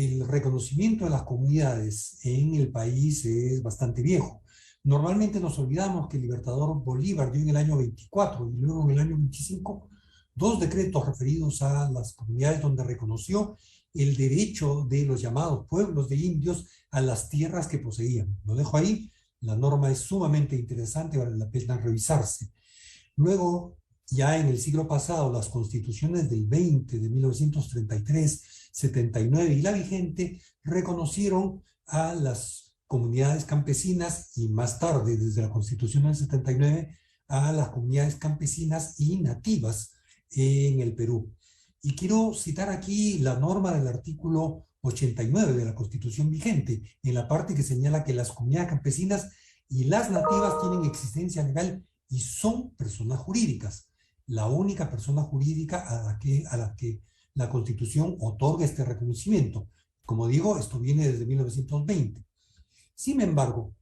el reconocimiento de las comunidades en el país es bastante viejo. Normalmente nos olvidamos que el libertador Bolívar dio en el año 24 y luego en el año 25 dos decretos referidos a las comunidades donde reconoció el derecho de los llamados pueblos de indios a las tierras que poseían. Lo dejo ahí, la norma es sumamente interesante, vale la pena revisarse. Luego, ya en el siglo pasado, las constituciones del 20, de 1933, 79 y la vigente, reconocieron a las comunidades campesinas y más tarde, desde la constitución del 79, a las comunidades campesinas y nativas en el Perú. Y quiero citar aquí la norma del artículo 89 de la Constitución vigente, en la parte que señala que las comunidades campesinas y las nativas tienen existencia legal y son personas jurídicas. La única persona jurídica a la que la Constitución otorga este reconocimiento. Como digo, esto viene desde 1920. Sin embargo,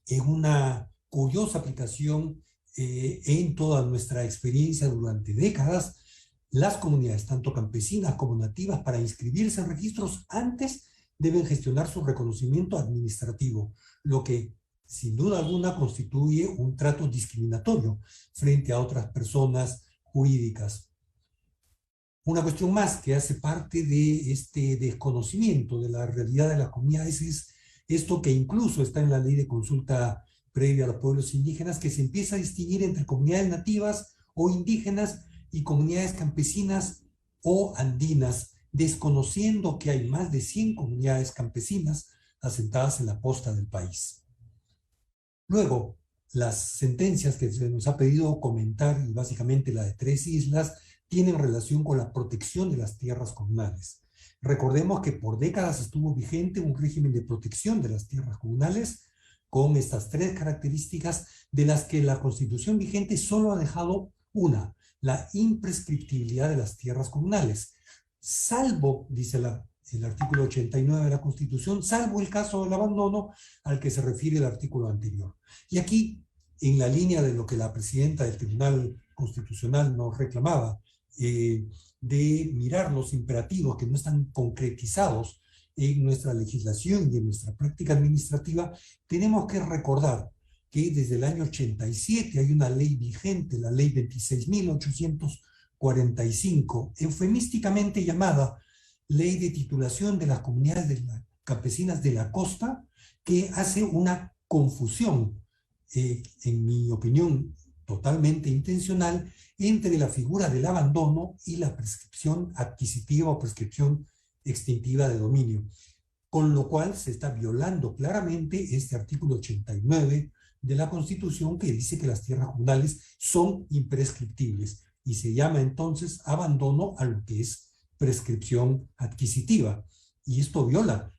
en una curiosa aplicación en toda nuestra experiencia durante décadas, las comunidades, tanto campesinas como nativas, para inscribirse en registros antes deben gestionar su reconocimiento administrativo, lo que sin duda alguna constituye un trato discriminatorio frente a otras personas jurídicas. Una cuestión más que hace parte de este desconocimiento de la realidad de las comunidades es esto que incluso está en la ley de consulta previa a los pueblos indígenas, que se empieza a distinguir entre comunidades nativas o indígenas y comunidades campesinas o andinas, desconociendo que hay más de 100 comunidades campesinas asentadas en la costa del país. Luego, las sentencias que se nos ha pedido comentar, y básicamente la de 3 islas, tienen relación con la protección de las tierras comunales. Recordemos que por décadas estuvo vigente un régimen de protección de las tierras comunales con estas 3 características, de las que la Constitución vigente solo ha dejado una: la imprescriptibilidad de las tierras comunales, salvo, dice el artículo 89 de la Constitución, salvo el caso del abandono al que se refiere el artículo anterior. Y aquí, en la línea de lo que la presidenta del Tribunal Constitucional nos reclamaba, de mirar los imperativos que no están concretizados en nuestra legislación y en nuestra práctica administrativa, tenemos que recordar que desde el año 87 hay una ley vigente, la ley 26.845, eufemísticamente llamada Ley de Titulación de las Comunidades Campesinas de la Costa, que hace una confusión, en mi opinión totalmente intencional, entre la figura del abandono y la prescripción adquisitiva o prescripción extintiva de dominio, con lo cual se está violando claramente este artículo 89 de la Constitución, que dice que las tierras comunales son imprescriptibles, y se llama entonces abandono a lo que es prescripción adquisitiva. Y esto viola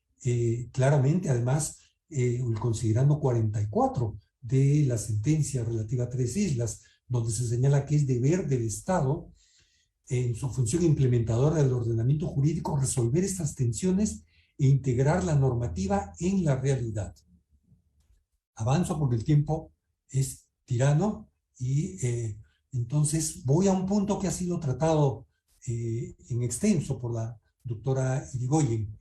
claramente, además, el considerando 44 de la sentencia relativa a 3 islas, donde se señala que es deber del Estado, en su función implementadora del ordenamiento jurídico, resolver estas tensiones e integrar la normativa en la realidad. Avanzo porque el tiempo es tirano y entonces voy a un punto que ha sido tratado en extenso por la doctora Irigoyen.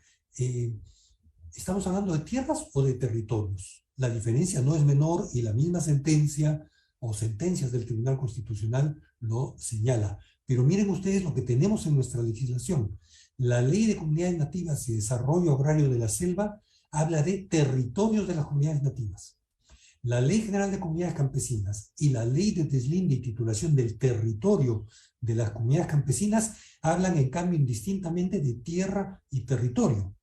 ¿Estamos hablando de tierras o de territorios? La diferencia no es menor y la misma sentencia o sentencias del Tribunal Constitucional lo señala. Pero miren ustedes lo que tenemos en nuestra legislación. La Ley de Comunidades Nativas y Desarrollo Agrario de la Selva habla de territorios de las comunidades nativas. La Ley General de Comunidades Campesinas y la Ley de Deslinde y Titulación del Territorio de las Comunidades Campesinas hablan, en cambio, indistintamente de tierra y territorio.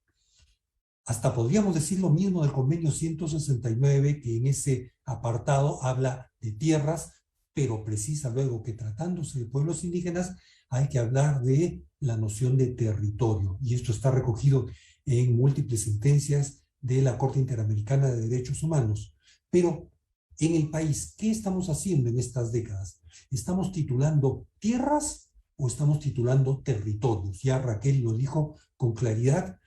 Hasta podríamos decir lo mismo del convenio 169, que en ese apartado habla de tierras, pero precisa luego que, tratándose de pueblos indígenas, hay que hablar de la noción de territorio. Y esto está recogido en múltiples sentencias de la Corte Interamericana de Derechos Humanos. Pero en el país, ¿qué estamos haciendo en estas décadas? ¿Estamos titulando tierras o estamos titulando territorios? Ya Raquel lo dijo con claridad.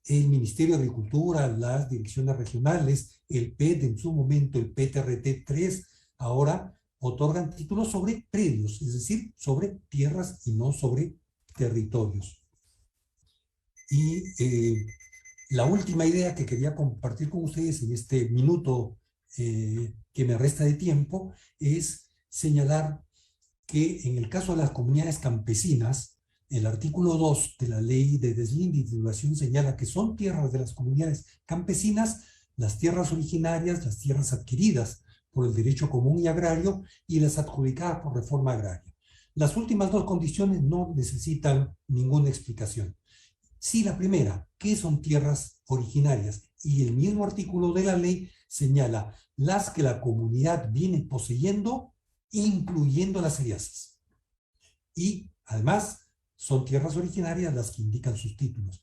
El Ministerio de Agricultura, las direcciones regionales, el PET en su momento, el PTRT 3, ahora otorgan títulos sobre predios, es decir, sobre tierras y no sobre territorios. Y la última idea que quería compartir con ustedes en este minuto que me resta de tiempo es señalar que en el caso de las comunidades campesinas, el artículo 2 de la ley de deslinde y titulación señala que son tierras de las comunidades campesinas las tierras originarias, las tierras adquiridas por el derecho común y agrario y las adjudicadas por reforma agraria. Las últimas dos condiciones no necesitan ninguna explicación. Sí, la primera, ¿qué son tierras originarias? Y el mismo artículo de la ley señala las que la comunidad viene poseyendo, incluyendo las seriazas. Y además son tierras originarias las que indican sus títulos.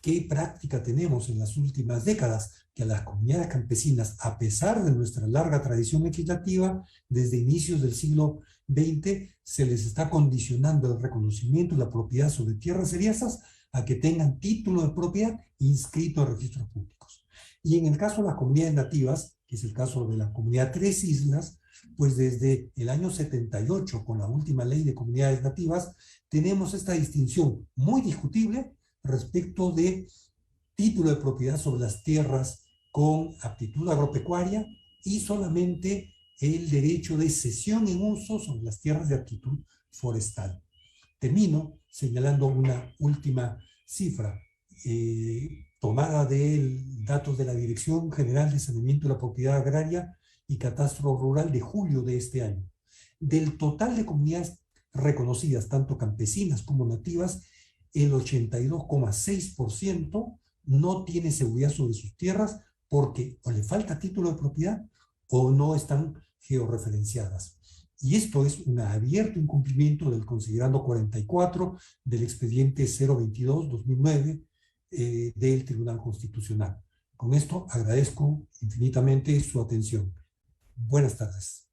¿Qué práctica tenemos en las últimas décadas? Que a las comunidades campesinas, a pesar de nuestra larga tradición legislativa, desde inicios del siglo XX, se les está condicionando el reconocimiento de la propiedad sobre tierras seriazas a que tengan título de propiedad inscrito en registros públicos. Y en el caso de las comunidades nativas, que es el caso de la comunidad Tres Islas, pues desde el año 78, con la última ley de comunidades nativas, tenemos esta distinción muy discutible respecto de título de propiedad sobre las tierras con aptitud agropecuaria y solamente el derecho de cesión en uso sobre las tierras de aptitud forestal. Termino señalando una última cifra tomada de datos de la Dirección General de Saneamiento de la Propiedad Agraria y Catastro Rural de julio de este año. Del total de comunidades reconocidas, tanto campesinas como nativas, el 82,6% no tiene seguridad sobre sus tierras porque o le falta título de propiedad o no están georreferenciadas. Y esto es un abierto incumplimiento del considerando 44 del expediente 022-2009 del Tribunal Constitucional. Con esto agradezco infinitamente su atención. Buenas tardes.